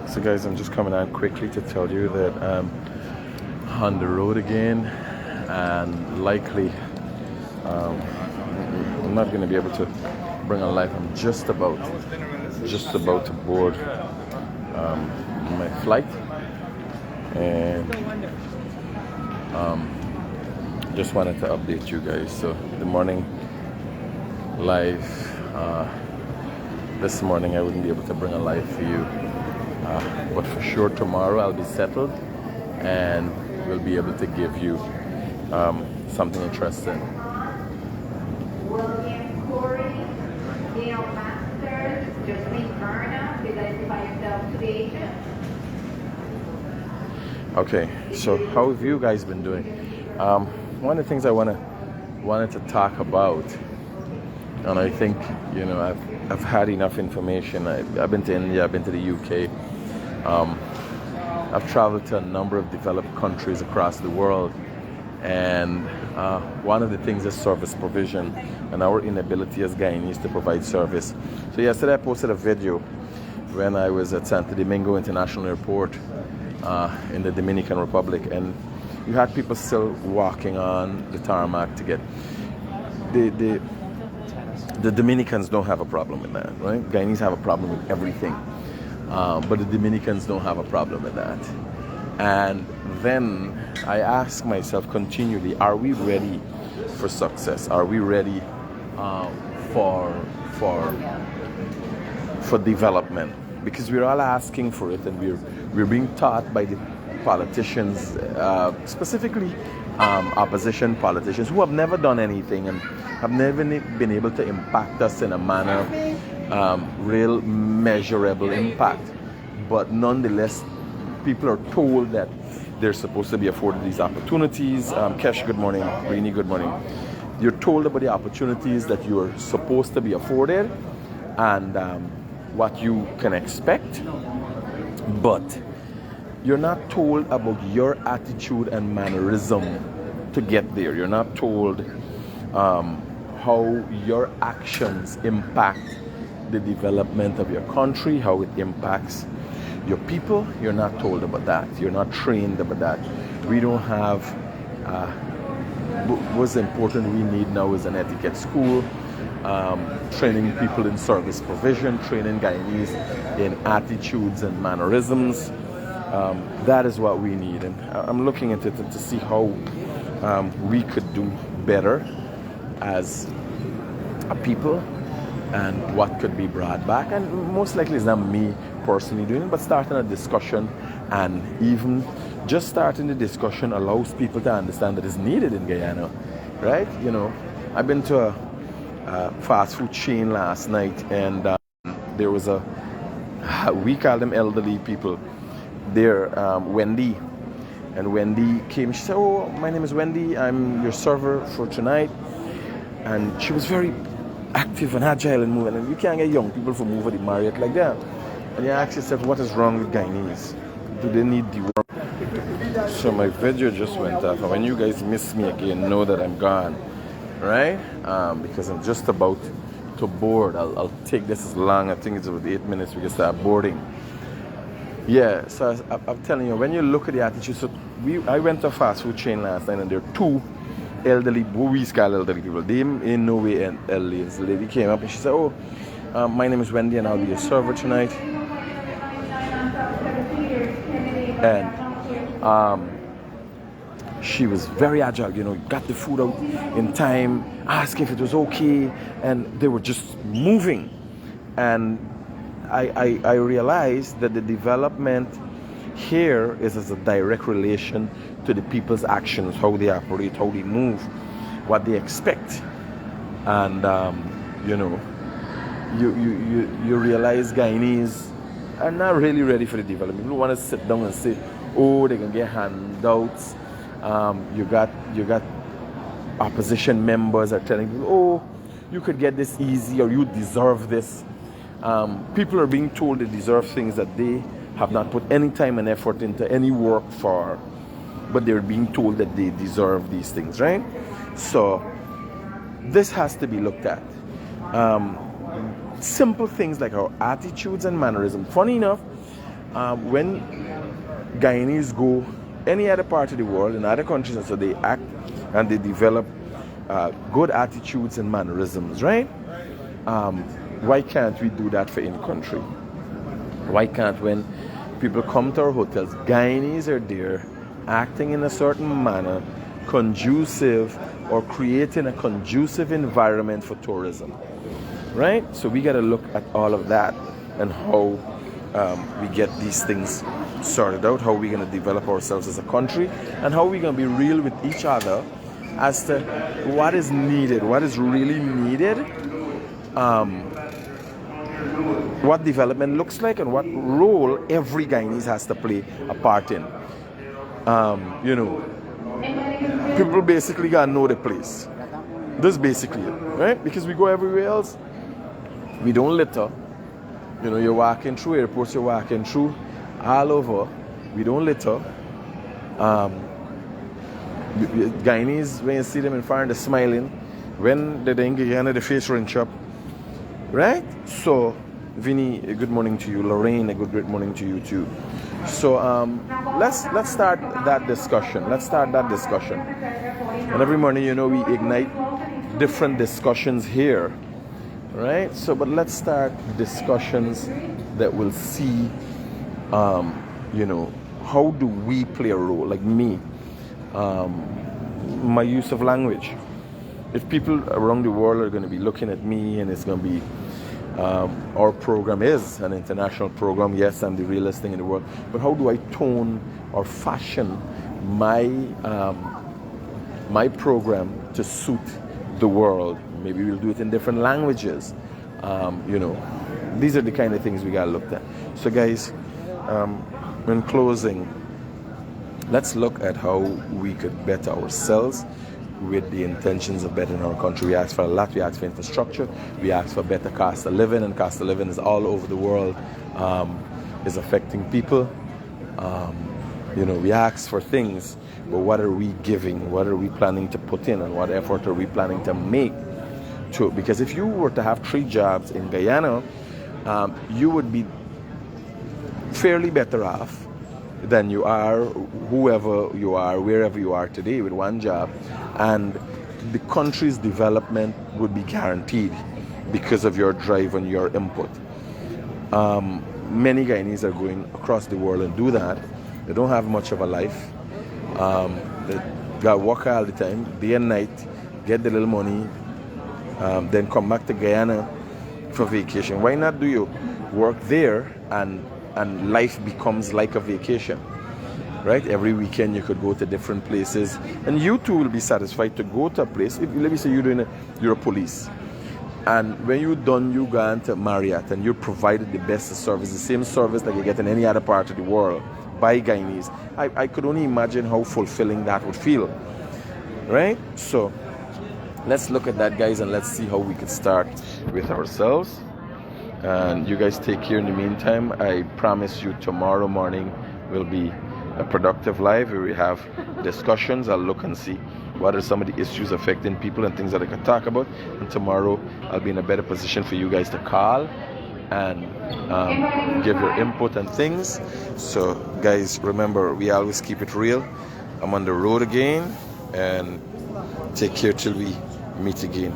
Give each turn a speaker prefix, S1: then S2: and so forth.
S1: So guys, I'm just coming out quickly to tell you that I'm on the road again, and likely I'm not going to be able to bring a life. I'm just about to board my flight, and just wanted to update you guys. So the morning life, this morning I wouldn't be able to bring a life for you, but for sure tomorrow I'll be settled and we'll be able to give you something interesting. Okay, so how have you guys been doing? One of the things I wanted to talk about, and I think I've had enough information. I've been to India, I've been to the UK. I've traveled to a number of developed countries across the world, and one of the things is service provision and our inability as Guyanese to provide service. So yesterday I posted a video when I was at Santo Domingo International Airport in the Dominican Republic, and you had people still walking on the tarmac to get the Dominicans don't have a problem with that, right? Guyanese have a problem with everything, but the Dominicans don't have a problem with that. And then I ask myself continually, are we ready for success? Are we ready for development? Because we're all asking for it, and we're being taught by the politicians, specifically opposition politicians, who have never done anything and have never been able to impact us in a manner, real measurable impact. But nonetheless, people are told that they're supposed to be afforded these opportunities. Kesh, good morning. Rini, good morning. You're told about the opportunities that you're supposed to be afforded and what you can expect, but you're not told about your attitude and mannerism to get there. You're not told how your actions impact the development of your country, how it impacts your people. You're not told about that. You're not trained about that. We don't have what's important we need now is an etiquette school, training people in service provision, training Guyanese in attitudes and mannerisms. That is what we need, and I'm looking into it to see how we could do better as a people, and what could be brought back. And most likely it's not me personally doing it, but starting a discussion, and even just starting the discussion allows people to understand that it's needed in Guyana, right? I've been to a fast food chain last night, and there was we call them elderly people there, Wendy. And Wendy came, she said, "Oh, my name is Wendy, I'm your server for tonight." And she was very active and agile and moving, and you can't get young people from over the Marriott like that. And you ask yourself, what is wrong with Guyanese? Do they need the work? So my video just went off, and when you guys miss me again, know that I'm gone, right? Because I'm just about to board. I'll take this as long, I think it's about 8 minutes we can start boarding. Yeah, so I'm telling you, when you look at the attitude, so I went to a fast food chain last night, and there are two elderly, who we call elderly people. They in no way elderly. The lady came up and she said, "Oh, my name is Wendy, and I'll be your server tonight." And she was very agile, got the food out in time, asked if it was okay, and they were just moving. And I realized that the development here is as a direct relation to the people's actions, how they operate, how they move, what they expect. And you realize Guyanese are not really ready for the development. People want to sit down and say, "Oh, they can get handouts." You got opposition members are telling people, "Oh, you could get this easy," or "You deserve this." People are being told they deserve things that they have not put any time and effort into any work for, but they're being told that they deserve these things, right? So this has to be looked at. Simple things like our attitudes and mannerism. Funny enough, when Guyanese go any other part of the world, in other countries, and so they act and they develop good attitudes and mannerisms, right? Why can't we do that for any country? Why can't, when people come to our hotels, Guyanese are there acting in a certain manner, conducive or creating a conducive environment for tourism, right? So we got to look at all of that and how we get these things sorted out, how we're going to develop ourselves as a country, and how we're going to be real with each other as to what is needed, what is really needed, what development looks like, and what role every Guyanese has to play a part in. You know, people basically gotta know the place. That's basically it, right? Because we go everywhere else, we don't litter. You know, you're walking through airports, you're walking through all over, we don't litter. Guyanese, when you see them in front, they're smiling. When they're in Guyana, the face rinse up, right? So, Vinny, a good morning to you. Lorraine, a great morning to you too. So let's start that discussion. Let's start that discussion. And every morning, you know, we ignite different discussions here, right? So, but let's start discussions that will see, you know, how do we play a role? Like me, my use of language. If people around the world are going to be looking at me, and it's going to be our program is an international program. Yes, I'm the realest thing in the world. But how do I tone or fashion my my program to suit the world? Maybe we'll do it in different languages. You know, these are the kind of things we gotta look at. So, guys, in closing, let's look at how we could better ourselves with the intentions of bettering our country. We ask for a lot. We ask for infrastructure. We ask for better cost of living, and cost of living is all over the world, is affecting people. You know, we ask for things, but what are we giving? What are we planning to put in, and what effort are we planning to make to? Because if you were to have 3 jobs in Guyana, you would be fairly better off than you are, whoever you are, wherever you are today, with 1 job, and the country's development would be guaranteed because of your drive and your input. Many Guyanese are going across the world and do that. They don't have much of a life. They got work all the time, day and night, get the little money, then come back to Guyana for vacation. Why not do you work there and life becomes like a vacation, right? Every weekend you could go to different places, and you too will be satisfied to go to a place. Let me say you're a police, and when you're done, you go into Marriott and you're provided the best service, the same service that you get in any other part of the world by Guyanese. I could only imagine how fulfilling that would feel, right? So let's look at that, guys, and let's see how we could start with ourselves. And you guys take care in the meantime. I promise you tomorrow morning will be a productive live where we have discussions. I'll look and see what are some of the issues affecting people and things that I can talk about. And tomorrow I'll be in a better position for you guys to call and give your input and things. So, guys, remember, we always keep it real. I'm on the road again, and take care till we meet again.